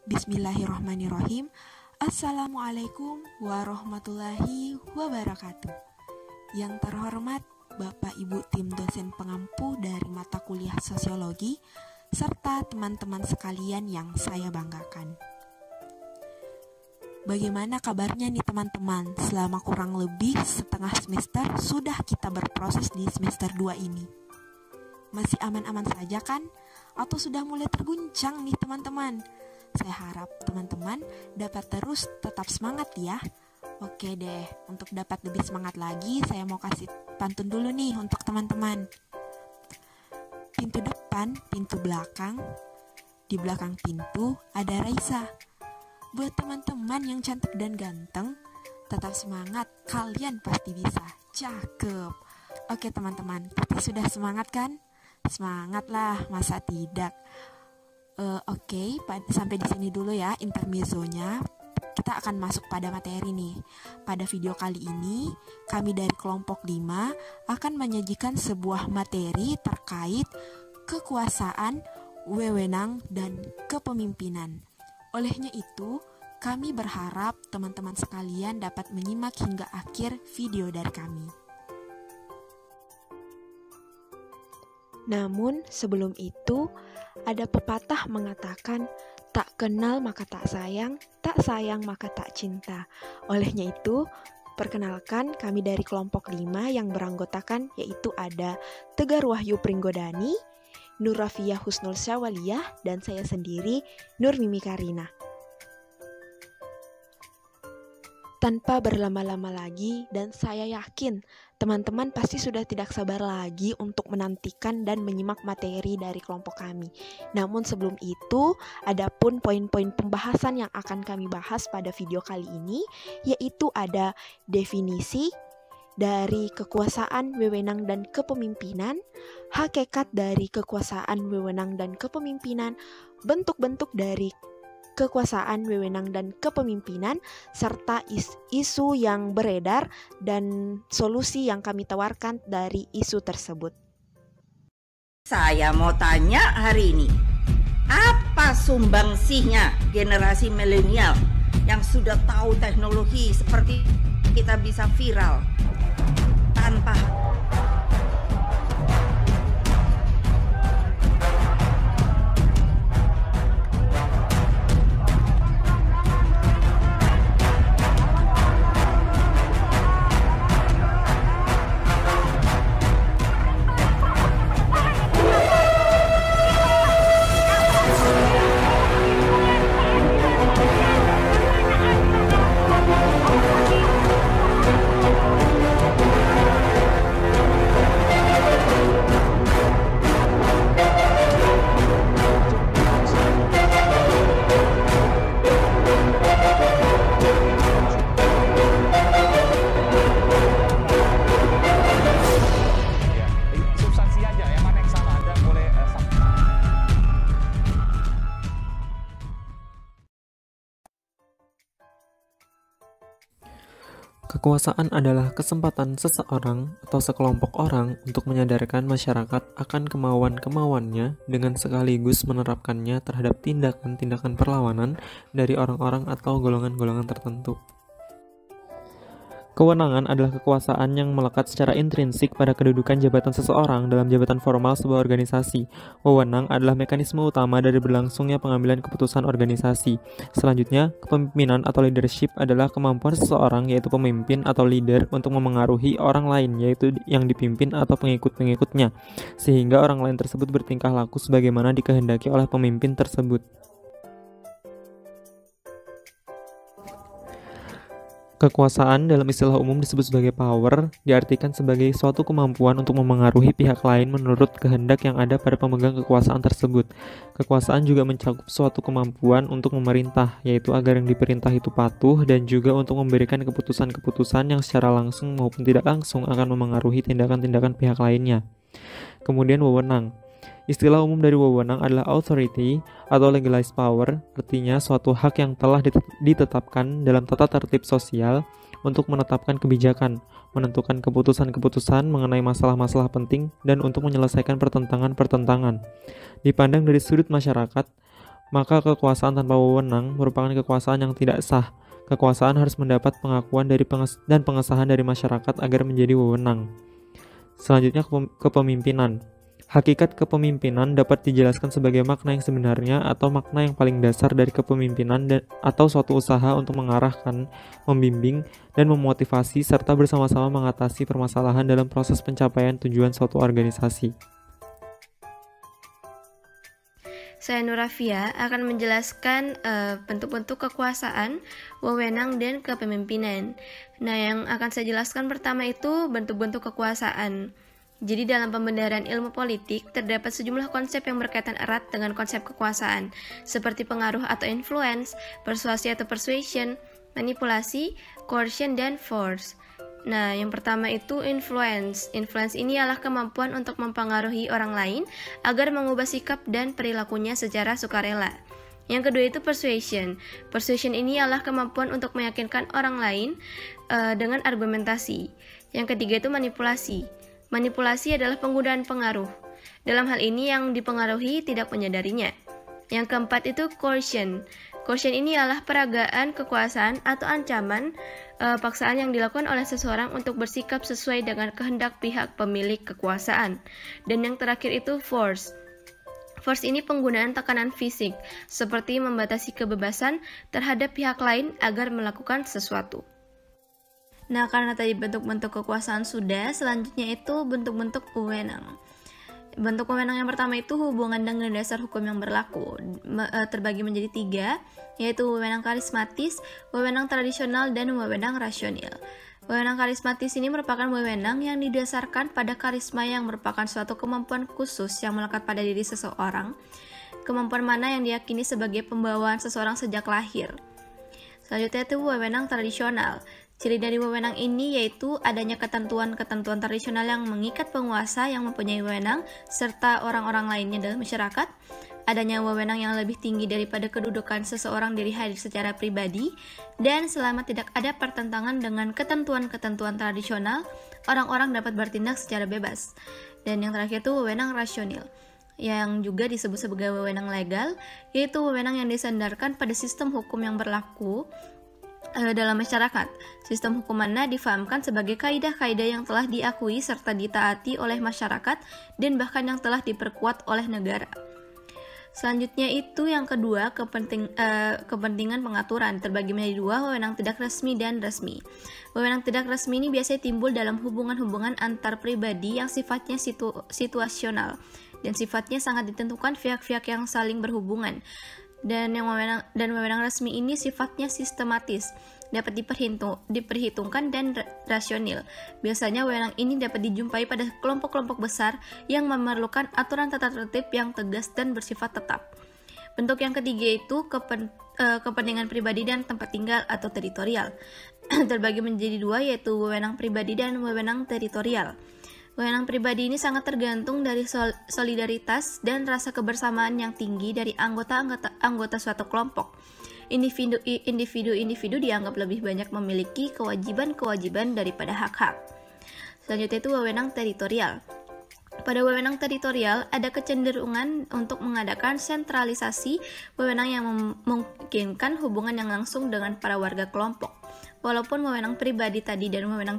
Bismillahirrahmanirrahim. Assalamualaikum warahmatullahi wabarakatuh. Yang terhormat Bapak Ibu tim dosen pengampu dari mata kuliah sosiologi serta teman-teman sekalian yang saya banggakan. Bagaimana kabarnya nih teman-teman? Selama kurang lebih setengah semester sudah kita berproses di semester 2 ini. Masih aman-aman saja kan? Atau sudah mulai terguncang nih teman-teman? Saya harap teman-teman dapat terus tetap semangat ya. Oke deh, untuk dapat lebih semangat lagi, saya mau kasih pantun dulu nih untuk teman-teman. Pintu depan, pintu belakang, di belakang pintu ada Raisa. Buat teman-teman yang cantik dan ganteng, tetap semangat, kalian pasti bisa. Cakep. Oke teman-teman, kita sudah semangat kan? Semangatlah, masa tidak? Oke, sampai di sini dulu ya intermezzonya. Kita akan masuk pada materi nih. Pada video kali ini, kami dari kelompok 5 akan menyajikan sebuah materi terkait kekuasaan, wewenang, dan kepemimpinan. Olehnya itu, kami berharap teman-teman sekalian dapat menyimak hingga akhir video dari kami. Namun, sebelum itu, ada pepatah mengatakan, tak kenal maka tak sayang maka tak cinta. Olehnya itu, perkenalkan kami dari kelompok 5 yang beranggotakan yaitu ada Tegar Wahyu Pringgodani, Nur Rafiyah Husnul Syawaliyah, dan saya sendiri, Nur Mimi Karina. Tanpa berlama-lama lagi, dan saya yakin teman-teman pasti sudah tidak sabar lagi untuk menantikan dan menyimak materi dari kelompok kami. Namun sebelum itu, ada pun poin-poin pembahasan yang akan kami bahas pada video kali ini, yaitu ada definisi dari kekuasaan, wewenang, dan kepemimpinan, hakikat dari kekuasaan, wewenang, dan kepemimpinan, bentuk-bentuk dari kekuasaan, wewenang, dan kepemimpinan, serta isu yang beredar dan solusi yang kami tawarkan dari isu tersebut. Saya mau tanya hari ini, apa sumbangsihnya generasi milenial yang sudah tahu teknologi seperti kita bisa viral tanpa Kekuasaan adalah kesempatan seseorang atau sekelompok orang untuk menyadarkan masyarakat akan kemauan-kemauannya dengan sekaligus menerapkannya terhadap tindakan-tindakan perlawanan dari orang-orang atau golongan-golongan tertentu. Kewenangan adalah kekuasaan yang melekat secara intrinsik pada kedudukan jabatan seseorang dalam jabatan formal sebuah organisasi. Wewenang adalah mekanisme utama dari berlangsungnya pengambilan keputusan organisasi. Selanjutnya, kepemimpinan atau leadership adalah kemampuan seseorang, yaitu pemimpin atau leader, untuk memengaruhi orang lain, yaitu yang dipimpin atau pengikut-pengikutnya, sehingga orang lain tersebut bertingkah laku sebagaimana dikehendaki oleh pemimpin tersebut. Kekuasaan dalam istilah umum disebut sebagai power, diartikan sebagai suatu kemampuan untuk memengaruhi pihak lain menurut kehendak yang ada pada pemegang kekuasaan tersebut. Kekuasaan juga mencakup suatu kemampuan untuk memerintah, yaitu agar yang diperintah itu patuh, dan juga untuk memberikan keputusan-keputusan yang secara langsung maupun tidak langsung akan memengaruhi tindakan-tindakan pihak lainnya. Kemudian wewenang. Istilah umum dari wewenang adalah authority atau legalized power, artinya suatu hak yang telah ditetapkan dalam tata tertib sosial untuk menetapkan kebijakan, menentukan keputusan-keputusan mengenai masalah-masalah penting, dan untuk menyelesaikan pertentangan-pertentangan. Dipandang dari sudut masyarakat, maka kekuasaan tanpa wewenang merupakan kekuasaan yang tidak sah. Kekuasaan harus mendapat pengakuan dan pengesahan dari masyarakat agar menjadi wewenang. Selanjutnya, kepemimpinan. Hakikat kepemimpinan dapat dijelaskan sebagai makna yang sebenarnya atau makna yang paling dasar dari kepemimpinan atau suatu usaha untuk mengarahkan, membimbing, dan memotivasi serta bersama-sama mengatasi permasalahan dalam proses pencapaian tujuan suatu organisasi. Saya Nurafia akan menjelaskan bentuk-bentuk kekuasaan, wewenang, dan kepemimpinan. Nah, yang akan saya jelaskan pertama itu bentuk-bentuk kekuasaan. Jadi dalam pembenaran ilmu politik, terdapat sejumlah konsep yang berkaitan erat dengan konsep kekuasaan, seperti pengaruh atau influence, persuasi atau persuasion, manipulasi, coercion, dan force. Nah, yang pertama itu influence. Influence ini adalah kemampuan untuk mempengaruhi orang lain agar mengubah sikap dan perilakunya secara sukarela. Yang kedua itu persuasion. Persuasion ini adalah kemampuan untuk meyakinkan orang lain dengan argumentasi. Yang ketiga itu manipulasi. Manipulasi adalah penggunaan pengaruh. Dalam hal ini yang dipengaruhi tidak menyadarinya. Yang keempat itu coercion. Coercion ini adalah peragaan kekuasaan atau ancaman paksaan yang dilakukan oleh seseorang untuk bersikap sesuai dengan kehendak pihak pemilik kekuasaan. Dan yang terakhir itu force. Force ini penggunaan tekanan fisik, seperti membatasi kebebasan terhadap pihak lain agar melakukan sesuatu. Nah, karena tadi bentuk-bentuk kekuasaan sudah, selanjutnya itu bentuk-bentuk wewenang. Bentuk wewenang yang pertama itu hubungan dengan dasar hukum yang berlaku, terbagi menjadi 3, yaitu wewenang karismatis, wewenang tradisional, dan wewenang rasional. Wewenang karismatis ini merupakan wewenang yang didasarkan pada karisma yang merupakan suatu kemampuan khusus yang melekat pada diri seseorang, kemampuan mana yang diyakini sebagai pembawaan seseorang sejak lahir. Selanjutnya itu wewenang tradisional. Ciri dari wewenang ini yaitu adanya ketentuan-ketentuan tradisional yang mengikat penguasa yang mempunyai wewenang serta orang-orang lainnya dalam masyarakat, adanya wewenang yang lebih tinggi daripada kedudukan seseorang diri hadir secara pribadi, dan selama tidak ada pertentangan dengan ketentuan-ketentuan tradisional, orang-orang dapat bertindak secara bebas. Dan yang terakhir itu wewenang rasional, yang juga disebut sebagai wewenang legal, yaitu wewenang yang disandarkan pada sistem hukum yang berlaku dalam masyarakat. Sistem hukum mana difahamkan sebagai kaidah-kaidah yang telah diakui serta ditaati oleh masyarakat dan bahkan yang telah diperkuat oleh negara. Selanjutnya itu yang kedua, kepentingan pengaturan, terbagi menjadi 2, wewenang tidak resmi dan resmi. Wewenang tidak resmi ini biasanya timbul dalam hubungan-hubungan antar pribadi yang sifatnya situasional dan sifatnya sangat ditentukan pihak-pihak yang saling berhubungan. Dan wewenang resmi ini sifatnya sistematis, dapat diperhitungkan dan rasional. Biasanya wewenang ini dapat dijumpai pada kelompok-kelompok besar yang memerlukan aturan tata tertib yang tegas dan bersifat tetap. Bentuk yang ketiga itu kepentingan pribadi dan tempat tinggal atau teritorial. Terbagi menjadi 2, yaitu wewenang pribadi dan wewenang teritorial. Wewenang pribadi ini sangat tergantung dari solidaritas dan rasa kebersamaan yang tinggi dari anggota suatu kelompok. Individu dianggap lebih banyak memiliki kewajiban-kewajiban daripada hak-hak. Selanjutnya itu wewenang teritorial. Pada wewenang teritorial ada kecenderungan untuk mengadakan sentralisasi wewenang yang memungkinkan hubungan yang langsung dengan para warga kelompok. Walaupun wewenang pribadi tadi dan wewenang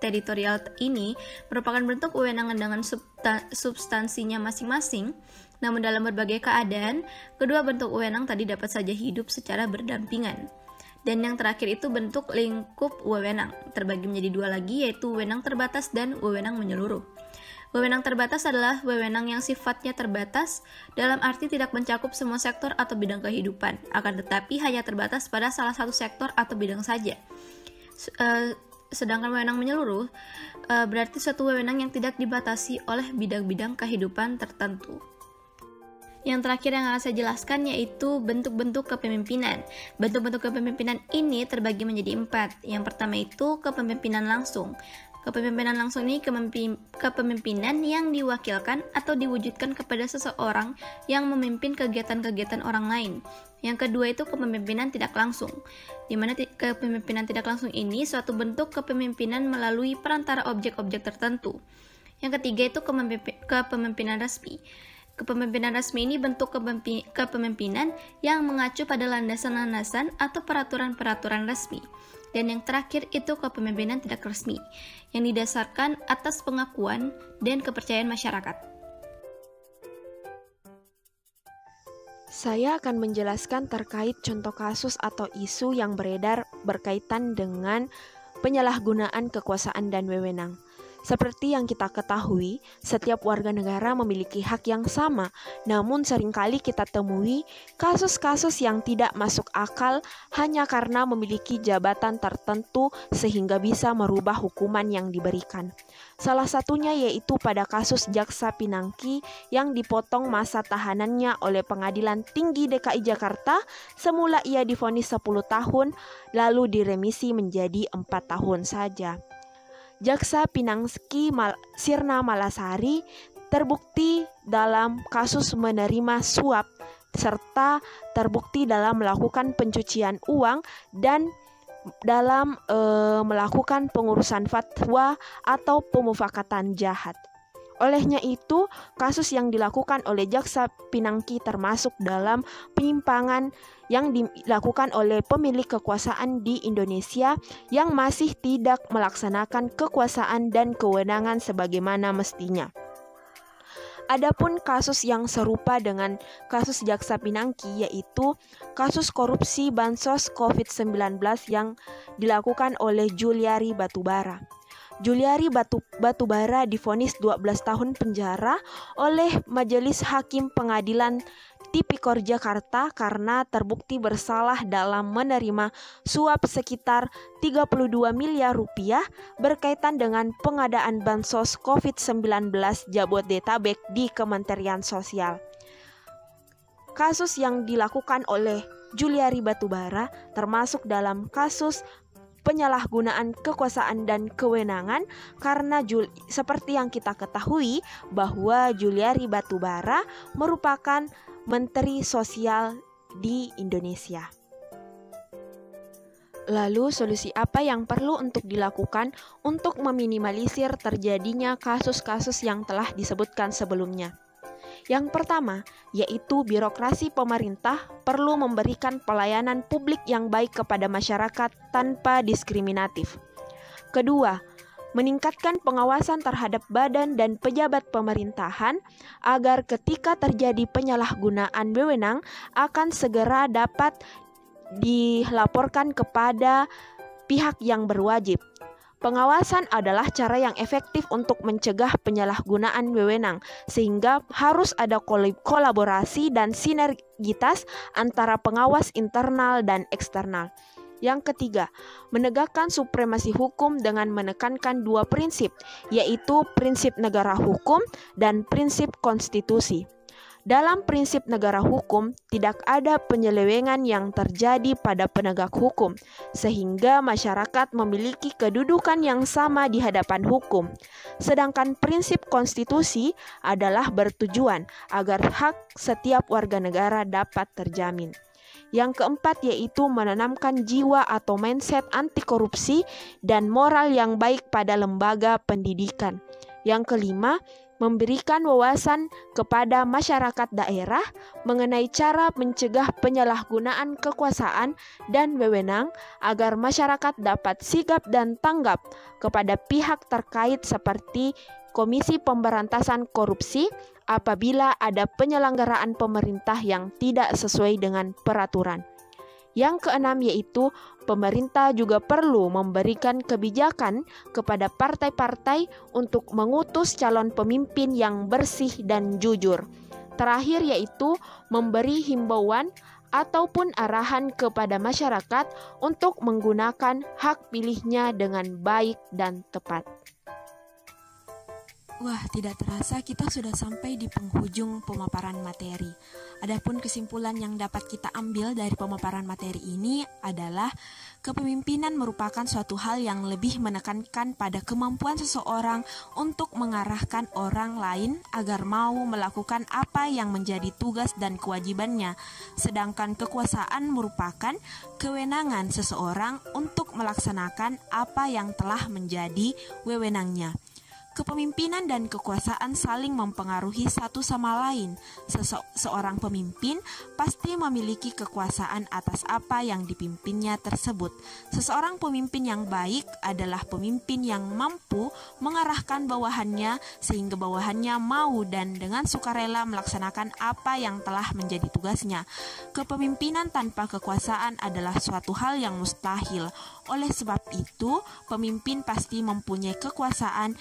teritorial ini merupakan bentuk wewenang dengan substansinya masing-masing, namun dalam berbagai keadaan, kedua bentuk wewenang tadi dapat saja hidup secara berdampingan. Dan yang terakhir itu bentuk lingkup wewenang, terbagi menjadi 2 lagi, yaitu wewenang terbatas dan wewenang menyeluruh. Wewenang terbatas adalah wewenang yang sifatnya terbatas, dalam arti tidak mencakup semua sektor atau bidang kehidupan, akan tetapi hanya terbatas pada salah satu sektor atau bidang saja. Sedangkan wewenang menyeluruh berarti suatu wewenang yang tidak dibatasi oleh bidang-bidang kehidupan tertentu. Yang terakhir yang akan saya jelaskan yaitu bentuk-bentuk kepemimpinan. Bentuk-bentuk kepemimpinan ini terbagi menjadi 4. Yang pertama itu kepemimpinan langsung. Kepemimpinan langsung ini kepemimpinan yang diwakilkan atau diwujudkan kepada seseorang yang memimpin kegiatan-kegiatan orang lain. Yang kedua itu kepemimpinan tidak langsung, di mana kepemimpinan tidak langsung ini suatu bentuk kepemimpinan melalui perantara objek-objek tertentu. Yang ketiga itu kepemimpinan resmi. Kepemimpinan resmi ini bentuk kepemimpinan yang mengacu pada landasan-landasan atau peraturan-peraturan resmi. Dan yang terakhir itu kepemimpinan tidak resmi, yang didasarkan atas pengakuan dan kepercayaan masyarakat. Saya akan menjelaskan terkait contoh kasus atau isu yang beredar berkaitan dengan penyalahgunaan kekuasaan dan wewenang. Seperti yang kita ketahui, setiap warga negara memiliki hak yang sama, namun seringkali kita temui kasus-kasus yang tidak masuk akal hanya karena memiliki jabatan tertentu sehingga bisa merubah hukuman yang diberikan. Salah satunya yaitu pada kasus Jaksa Pinangki yang dipotong masa tahanannya oleh Pengadilan Tinggi DKI Jakarta. Semula ia divonis 10 tahun, lalu diremisi menjadi 4 tahun saja. Jaksa Pinangki Sirna Malasari terbukti dalam kasus menerima suap serta terbukti dalam melakukan pencucian uang dan dalam melakukan pengurusan fatwa atau pemufakatan jahat. Olehnya itu, kasus yang dilakukan oleh Jaksa Pinangki termasuk dalam penyimpangan yang dilakukan oleh pemilik kekuasaan di Indonesia yang masih tidak melaksanakan kekuasaan dan kewenangan sebagaimana mestinya. Adapun kasus yang serupa dengan kasus Jaksa Pinangki yaitu kasus korupsi bansos COVID-19 yang dilakukan oleh Juliari Batubara. Juliari Batubara divonis 12 tahun penjara oleh Majelis Hakim Pengadilan Tipikor Jakarta karena terbukti bersalah dalam menerima suap sekitar 32 miliar rupiah berkaitan dengan pengadaan bansos COVID-19 Jabodetabek di Kementerian Sosial. Kasus yang dilakukan oleh Juliari Batubara termasuk dalam kasus penyalahgunaan kekuasaan dan kewenangan karena seperti yang kita ketahui bahwa Juliari Batubara merupakan Menteri Sosial di Indonesia. Lalu solusi apa yang perlu untuk dilakukan untuk meminimalisir terjadinya kasus-kasus yang telah disebutkan sebelumnya? Yang pertama, yaitu birokrasi pemerintah perlu memberikan pelayanan publik yang baik kepada masyarakat tanpa diskriminatif. Kedua, meningkatkan pengawasan terhadap badan dan pejabat pemerintahan agar ketika terjadi penyalahgunaan wewenang akan segera dapat dilaporkan kepada pihak yang berwajib. Pengawasan adalah cara yang efektif untuk mencegah penyalahgunaan wewenang, sehingga harus ada kolaborasi dan sinergitas antara pengawas internal dan eksternal. Yang ketiga, menegakkan supremasi hukum dengan menekankan dua prinsip, yaitu prinsip negara hukum dan prinsip konstitusi. Dalam prinsip negara hukum, tidak ada penyelewengan yang terjadi pada penegak hukum, sehingga masyarakat memiliki kedudukan yang sama di hadapan hukum. Sedangkan prinsip konstitusi adalah bertujuan agar hak setiap warga negara dapat terjamin. Yang keempat yaitu menanamkan jiwa atau mindset anti korupsi dan moral yang baik pada lembaga pendidikan. Yang kelima, memberikan wawasan kepada masyarakat daerah mengenai cara mencegah penyalahgunaan kekuasaan dan wewenang agar masyarakat dapat sigap dan tanggap kepada pihak terkait seperti Komisi Pemberantasan Korupsi apabila ada penyelenggaraan pemerintah yang tidak sesuai dengan peraturan. Yang keenam yaitu pemerintah juga perlu memberikan kebijakan kepada partai-partai untuk mengutus calon pemimpin yang bersih dan jujur. Terakhir yaitu memberi himbauan ataupun arahan kepada masyarakat untuk menggunakan hak pilihnya dengan baik dan tepat. Wah, tidak terasa kita sudah sampai di penghujung pemaparan materi. Adapun kesimpulan yang dapat kita ambil dari pemaparan materi ini adalah kepemimpinan merupakan suatu hal yang lebih menekankan pada kemampuan seseorang untuk mengarahkan orang lain agar mau melakukan apa yang menjadi tugas dan kewajibannya. Sedangkan kekuasaan merupakan kewenangan seseorang untuk melaksanakan apa yang telah menjadi wewenangnya. Kepemimpinan dan kekuasaan saling mempengaruhi satu sama lain. Seorang pemimpin pasti memiliki kekuasaan atas apa yang dipimpinnya tersebut. Seseorang pemimpin yang baik adalah pemimpin yang mampu mengarahkan bawahannya sehingga bawahannya mau dan dengan sukarela melaksanakan apa yang telah menjadi tugasnya. Kepemimpinan tanpa kekuasaan adalah suatu hal yang mustahil. Oleh sebab itu, pemimpin pasti mempunyai kekuasaan.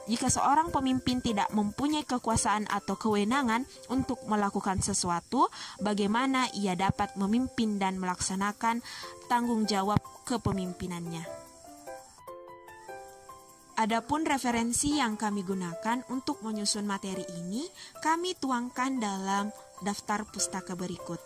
Jika seorang pemimpin tidak mempunyai kekuasaan atau kewenangan untuk melakukan sesuatu, bagaimana ia dapat memimpin dan melaksanakan tanggung jawab kepemimpinannya? Adapun referensi yang kami gunakan untuk menyusun materi ini, kami tuangkan dalam daftar pustaka berikut.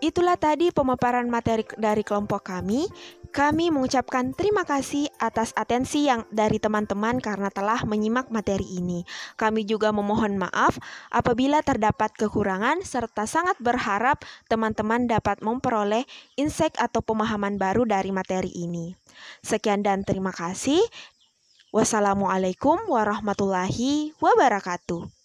Itulah tadi pemaparan materi dari kelompok kami. Kami mengucapkan terima kasih atas atensi yang dari teman-teman karena telah menyimak materi ini. Kami juga memohon maaf apabila terdapat kekurangan serta sangat berharap teman-teman dapat memperoleh insight atau pemahaman baru dari materi ini. Sekian dan terima kasih. Wassalamualaikum warahmatullahi wabarakatuh.